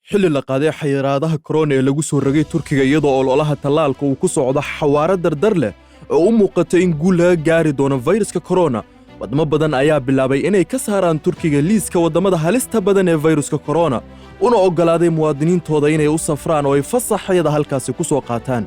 xilli la qaaday xayiraadaha corona ee lagu soo rogay Turkiga iyadoo ololaha tallaalka uu ku socdo xawaare dardar leh oo u muuqata in guul laga gaari doono fayraska corona. wadamo badan ayaa bilaabay inay ka saaraan Turkiga liiska wadamada halista badan ee fayraska corona una ogolaaday muwaadiniintooda inay u safraan oo ay fasaxyada halkaasi ku soo qaataan.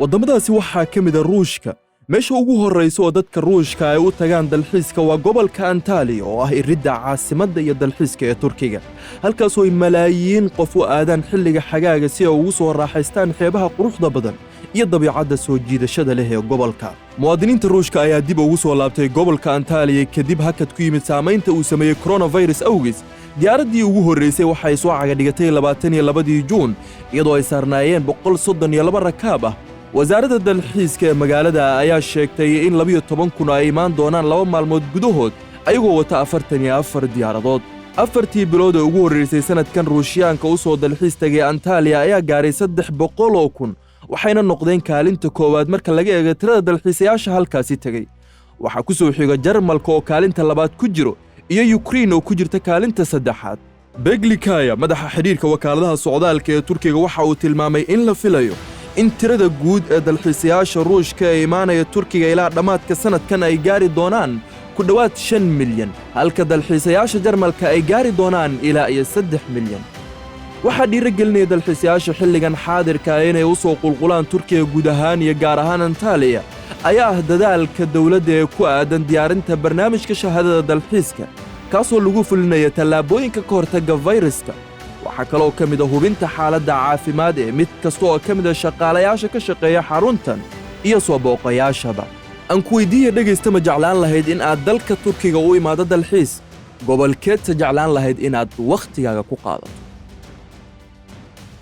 wadamadaasi waxaa ka mid ah Ruushka. meesha ugu horreysa oo dadka Ruushka ay u tagaan dalxiiska waa gobolka Antalya oo ah iridda caasimadda iyo dalxiiska ee Turkiga, halkaas oo ay malaayiin qof u aadaan xilliga xagaaga si ay ugu soo raaxaystaan xeebaha quruxda badan iyo dabiicadda soo jiidashada leh ee gobolka. muwaadiniinta Ruushka ayaa dib ugu soo laabtay gobolka Antalya kadib hakad ku yimid saamaynta uu sameeyey coronavirus awgeed. diyaaraddii ugu horreysay waxay soo cagadhigatay 22 Juun iyadoo ay saarnaayeen 132 rakaab ah. wasaaradda dalxiiska ee magaalada ayaa sheegtay in 12,000 ay imaan doonaan 2 maalmood gudahood ayagoo wata 44 diyaaradood. 4 bilood ee ugu horreysay sanadkan Ruushyaanka u soo dalxiis tagay Antalya ayaa gaaray 300,000 waxayna noqdeen kaalinta koowaad marka laga eego tirada dalxiisayaasha halkaasi tagay. waxaa ku soo xiga Jarmalka oo kaalinta labaad ku jiro iyo Ukraine oo ku jirta kaalinta saddexaad. Beglikaya madaxa xiriirka wakaaladaha socdaalka ee Turkiga waxa uu tilmaamay in la filayo in tirada guud ee dalxiisayaasha Ruushka ee imaanaya Turkiga ilaa dhammaadka sanadkan ay gaari doonaan ku dhowaad 5 milyan, halka dalxiisayaasha Jarmalka ay gaari doonaan ilaa 3 milyan. waxaa dhiirigelinaya dalxiisayaasha xilligan xaadirka inay u soo qulqulaan Turkiga guud ahaan iyo gaar ahaan Antalya ayaa ah dadaalka dawladda ee ku aadan diyaarinta barnaamijka shahaadada dalxiiska kaasoo lagu fulinayo tallaabooyinka ka hortagga fayraska. waxaa kaloo ka mid ah hubinta xaaladda caafimaad ee mid kasta oo ka mid ah shaqaalayaasha ka shaqeeya xaruntan iyo soo booqayaashaba. aan ku weydiiya dhegaysta, ma jeclaan lahayd in aad dalka Turkiga u imaado dalxiis? gobolkeedsa jeclaan lahayd in aad wakhtigaaga ku qaadato?